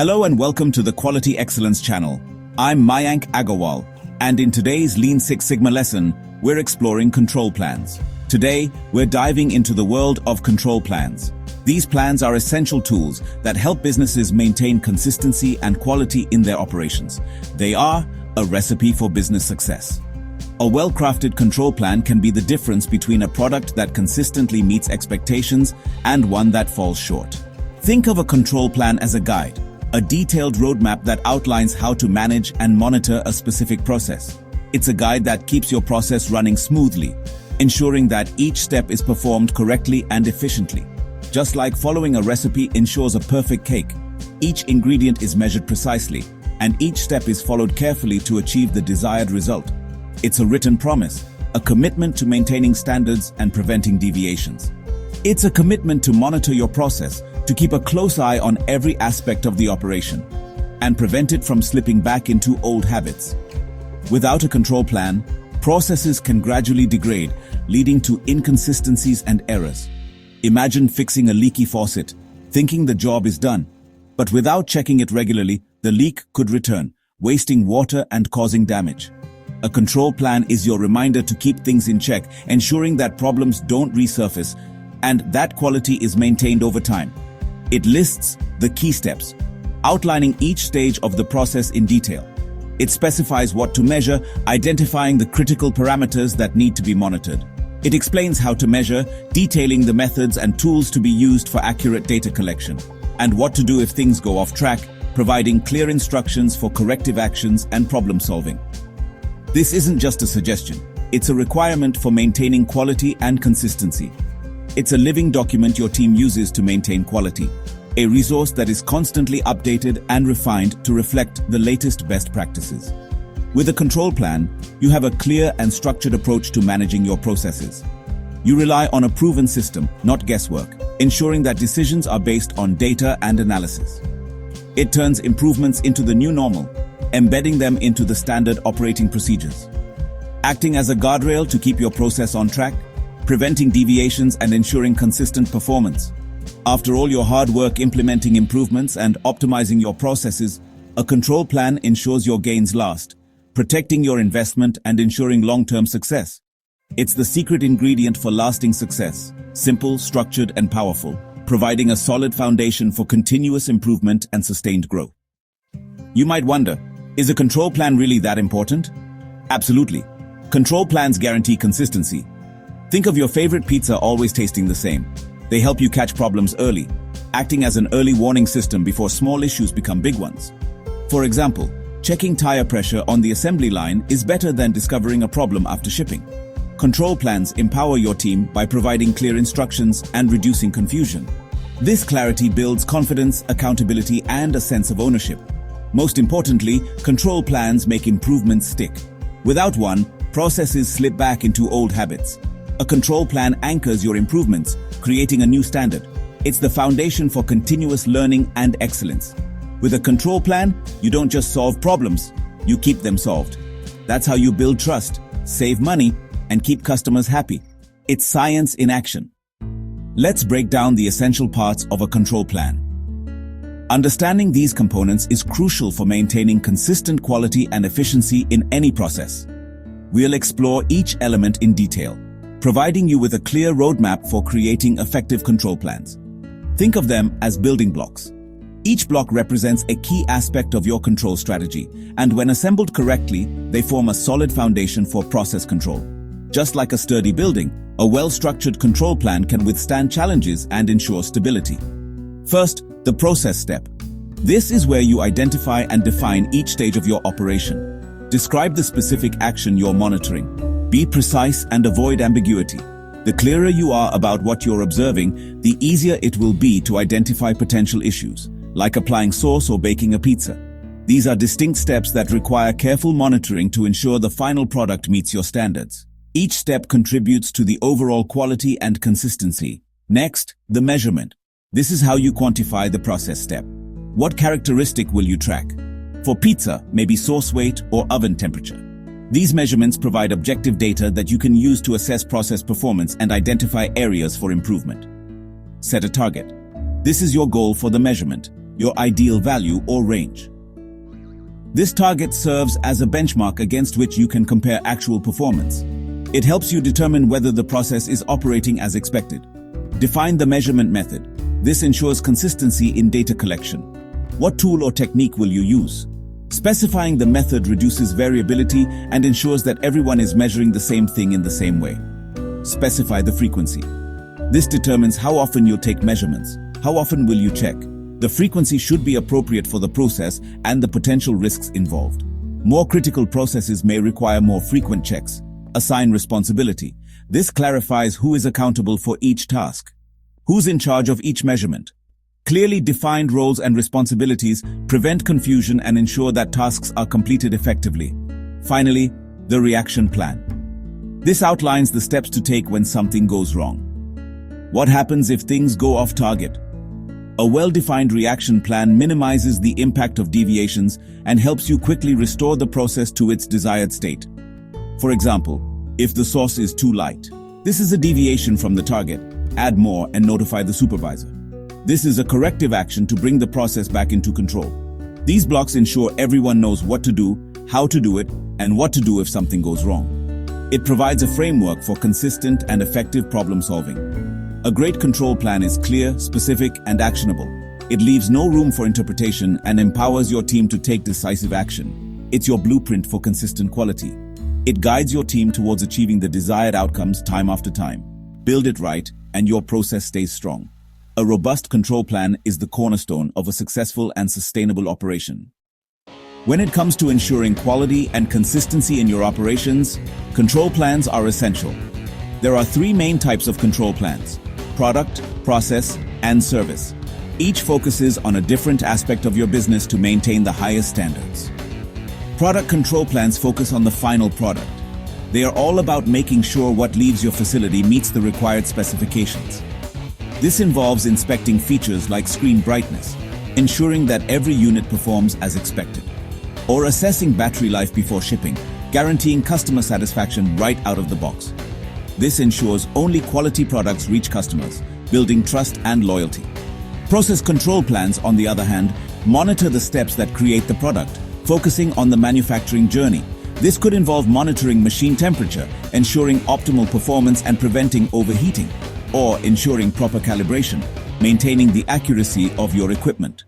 Hello and welcome to the Quality Excellence channel. I'm Mayank Agarwal, and in today's Lean Six Sigma lesson, we're exploring control plans. Today, we're diving into the world of control plans. These plans are essential tools that help businesses maintain consistency and quality in their operations. They are a recipe for business success. A well-crafted control plan can be the difference between a product that consistently meets expectations and one that falls short. Think of a control plan as a guide, a detailed roadmap that outlines how to manage and monitor a specific process. It's a guide that keeps your process running smoothly, ensuring that each step is performed correctly and efficiently. Just like following a recipe ensures a perfect cake, each ingredient is measured precisely, and each step is followed carefully to achieve the desired result. It's a written promise, a commitment to maintaining standards and preventing deviations. It's a commitment to monitor your process, to keep a close eye on every aspect of the operation, and prevent it from slipping back into old habits. Without a control plan, processes can gradually degrade, leading to inconsistencies and errors. Imagine fixing a leaky faucet, thinking the job is done, but without checking it regularly, the leak could return, wasting water and causing damage. A control plan is your reminder to keep things in check, ensuring that problems don't resurface and that quality is maintained over time. It lists the key steps, outlining each stage of the process in detail. It specifies what to measure, identifying the critical parameters that need to be monitored. It explains how to measure, detailing the methods and tools to be used for accurate data collection, and what to do if things go off track, providing clear instructions for corrective actions and problem solving. This isn't just a suggestion, it's a requirement for maintaining quality and consistency. It's a living document your team uses to maintain quality, a resource that is constantly updated and refined to reflect the latest best practices. With a control plan, you have a clear and structured approach to managing your processes. You rely on a proven system, not guesswork, ensuring that decisions are based on data and analysis. It turns improvements into the new normal, embedding them into the standard operating procedures. Acting as a guardrail to keep your process on track, preventing deviations and ensuring consistent performance. After all your hard work implementing improvements and optimizing your processes, a control plan ensures your gains last, protecting your investment and ensuring long-term success. It's the secret ingredient for lasting success, simple, structured, and powerful, providing a solid foundation for continuous improvement and sustained growth. You might wonder, is a control plan really that important? Absolutely. Control plans guarantee consistency. Think of your favorite pizza always tasting the same. They help you catch problems early, acting as an early warning system before small issues become big ones. For example, checking tire pressure on the assembly line is better than discovering a problem after shipping. Control plans empower your team by providing clear instructions and reducing confusion. This clarity builds confidence, accountability, and a sense of ownership. Most importantly, control plans make improvements stick. Without one, processes slip back into old habits. A control plan anchors your improvements, creating a new standard. It's the foundation for continuous learning and excellence. With a control plan, you don't just solve problems, you keep them solved. That's how you build trust, save money, and keep customers happy. It's science in action. Let's break down the essential parts of a control plan. Understanding these components is crucial for maintaining consistent quality and efficiency in any process. We'll explore each element in detail, providing you with a clear roadmap for creating effective control plans. Think of them as building blocks. Each block represents a key aspect of your control strategy, and when assembled correctly, they form a solid foundation for process control. Just like a sturdy building, a well-structured control plan can withstand challenges and ensure stability. First, the process step. This is where you identify and define each stage of your operation. Describe the specific action you're monitoring. Be precise and avoid ambiguity. The clearer you are about what you're observing, the easier it will be to identify potential issues, like applying sauce or baking a pizza. These are distinct steps that require careful monitoring to ensure the final product meets your standards. Each step contributes to the overall quality and consistency. Next, the measurement. This is how you quantify the process step. What characteristic will you track? For pizza, maybe sauce weight or oven temperature. These measurements provide objective data that you can use to assess process performance and identify areas for improvement. Set a target. This is your goal for the measurement. your ideal value or range. This target serves as a benchmark against which you can compare actual performance. It helps you determine whether the process is operating as expected. Define the measurement method. This ensures consistency in data collection. What tool or technique will you use? Specifying the method reduces variability and ensures that everyone is measuring the same thing in the same way. Specify the frequency. This determines how often you'll take measurements. How often will you check? The frequency should be appropriate for the process and the potential risks involved. More critical processes may require more frequent checks. Assign responsibility. This clarifies who is accountable for each task. Who's in charge of each measurement? Clearly defined roles and responsibilities prevent confusion and ensure that tasks are completed effectively. Finally, the reaction plan. This outlines the steps to take when something goes wrong. What happens if things go off target? A well-defined reaction plan minimizes the impact of deviations and helps you quickly restore the process to its desired state. For example, if the sauce is too light, this is a deviation from the target. Add more and notify the supervisor. This is a corrective action to bring the process back into control. These blocks ensure everyone knows what to do, how to do it, and what to do if something goes wrong. It provides a framework for consistent and effective problem solving. A great control plan is clear, specific, and actionable. It leaves no room for interpretation and empowers your team to take decisive action. It's your blueprint for consistent quality. It guides your team towards achieving the desired outcomes time after time. Build it right, and your process stays strong. A robust control plan is the cornerstone of a successful and sustainable operation. When it comes to ensuring quality and consistency in your operations, control plans are essential. There are three main types of control plans: product, process, and service. Each focuses on a different aspect of your business to maintain the highest standards. Product control plans focus on the final product. They are all about making sure what leaves your facility meets the required specifications. This involves inspecting features like screen brightness, ensuring that every unit performs as expected, or assessing battery life before shipping, guaranteeing customer satisfaction right out of the box. This ensures only quality products reach customers, building trust and loyalty. Process control plans, on the other hand, monitor the steps that create the product, focusing on the manufacturing journey. This could involve monitoring machine temperature, ensuring optimal performance and preventing overheating, or ensuring proper calibration, maintaining the accuracy of your equipment.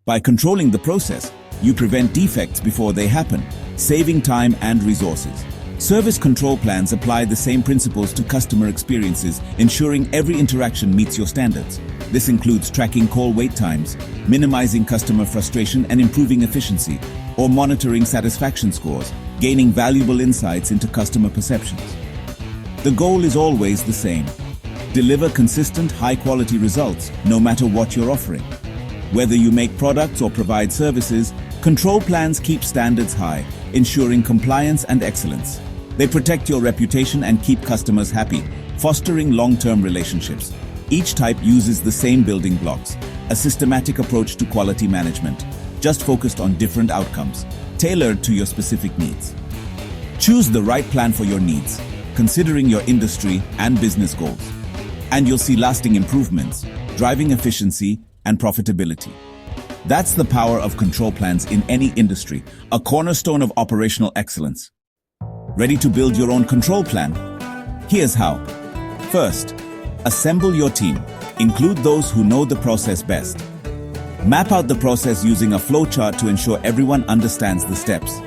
By controlling the process, you prevent defects before they happen, saving time and resources. Service control plans apply the same principles to customer experiences, ensuring every interaction meets your standards. This includes tracking call wait times, minimizing customer frustration and improving efficiency, or monitoring satisfaction scores, gaining valuable insights into customer perceptions. The goal is always the same: deliver consistent, high-quality results, no matter what you're offering. Whether you make products or provide services, control plans keep standards high, ensuring compliance and excellence. They protect your reputation and keep customers happy, fostering long-term relationships. Each type uses the same building blocks, a systematic approach to quality management, just focused on different outcomes, tailored to your specific needs. Choose the right plan for your needs, considering your industry and business goals, and you'll see lasting improvements, driving efficiency and profitability. That's the power of control plans in any industry, a cornerstone of operational excellence. Ready to build your own control plan? Here's how. First, assemble your team. Include those who know the process best. Map out the process using a flowchart to ensure everyone understands the steps.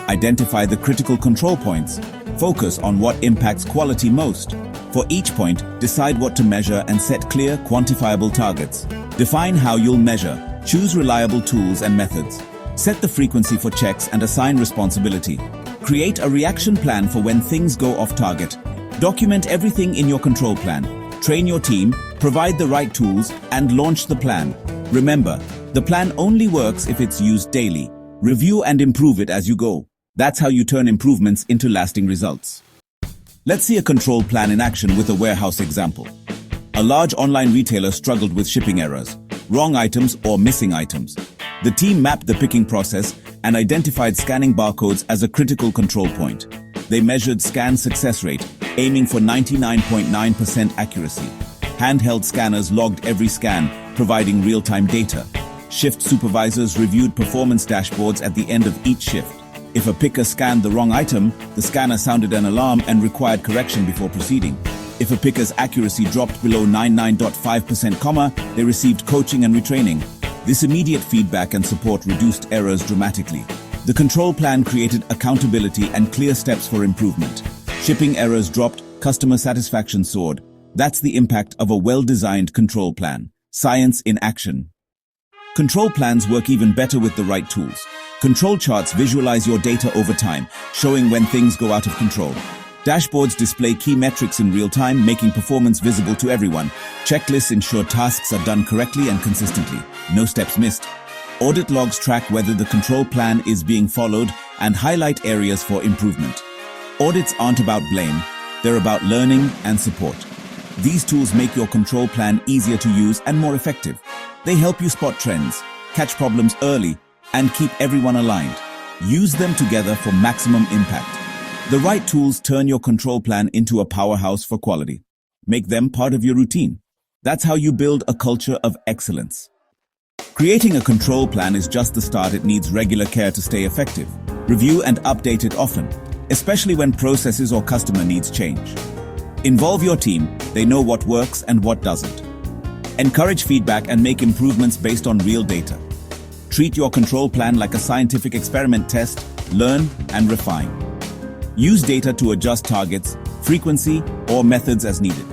Identify the critical control points. Focus on what impacts quality most. For each point, decide what to measure and set clear, quantifiable targets. Define how you'll measure. Choose reliable tools and methods. Set the frequency for checks and assign responsibility. Create a reaction plan for when things go off target. Document everything in your control plan. Train your team, provide the right tools, and launch the plan. Remember, the plan only works if it's used daily. Review and improve it as you go. That's how you turn improvements into lasting results. Let's see a control plan in action with a warehouse example. A large online retailer struggled with shipping errors, wrong items or missing items. The team mapped the picking process and identified scanning barcodes as a critical control point. They measured scan success rate, aiming for 99.9% accuracy. Handheld scanners logged every scan, providing real-time data. Shift supervisors reviewed performance dashboards at the end of each shift. If a picker scanned the wrong item, the scanner sounded an alarm and required correction before proceeding. If a picker's accuracy dropped below 99.5%, they received coaching and retraining. This immediate feedback and support reduced errors dramatically. The control plan created accountability and clear steps for improvement. Shipping errors dropped, customer satisfaction soared. That's the impact of a well-designed control plan. Science in action. Control plans work even better with the right tools. Control charts visualize your data over time, showing when things go out of control. Dashboards display key metrics in real time, making performance visible to everyone. Checklists ensure tasks are done correctly and consistently. No steps missed. Audit logs track whether the control plan is being followed and highlight areas for improvement. Audits aren't about blame, they're about learning and support. These tools make your control plan easier to use and more effective. They help you spot trends, catch problems early, and keep everyone aligned. Use them together for maximum impact. The right tools turn your control plan into a powerhouse for quality. Make them part of your routine. That's how you build a culture of excellence. Creating a control plan is just the start. It needs regular care to stay effective. Review and update it often, especially when processes or customer needs change. Involve your team. They know what works and what doesn't. Encourage feedback and make improvements based on real data. Treat your control plan like a scientific experiment. Test, learn, and refine. Use data to adjust targets, frequency, or methods as needed.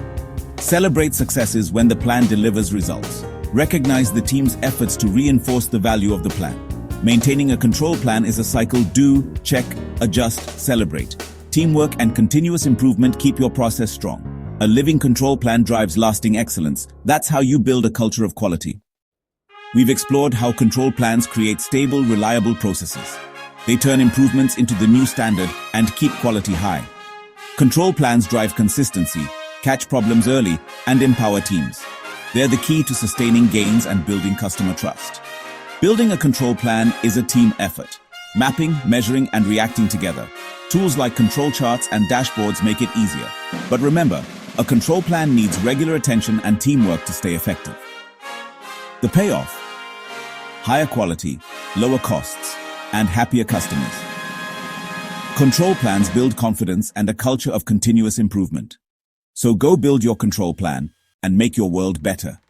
Celebrate successes when the plan delivers results. Recognize the team's efforts to reinforce the value of the plan. Maintaining a control plan is a cycle: do, check, adjust, celebrate. Teamwork and continuous improvement keep your process strong. A living control plan drives lasting excellence. That's how you build a culture of quality. We've explored how control plans create stable, reliable processes. They turn improvements into the new standard and keep quality high. Control plans drive consistency, catch problems early, and empower teams. They're the key to sustaining gains and building customer trust. Building a control plan is a team effort. Mapping, measuring, and reacting together. Tools like control charts and dashboards make it easier. But remember, a control plan needs regular attention and teamwork to stay effective. The payoff: higher quality, lower costs, and happier customers. Control plans build confidence and a culture of continuous improvement. So go build your control plan and make your world better.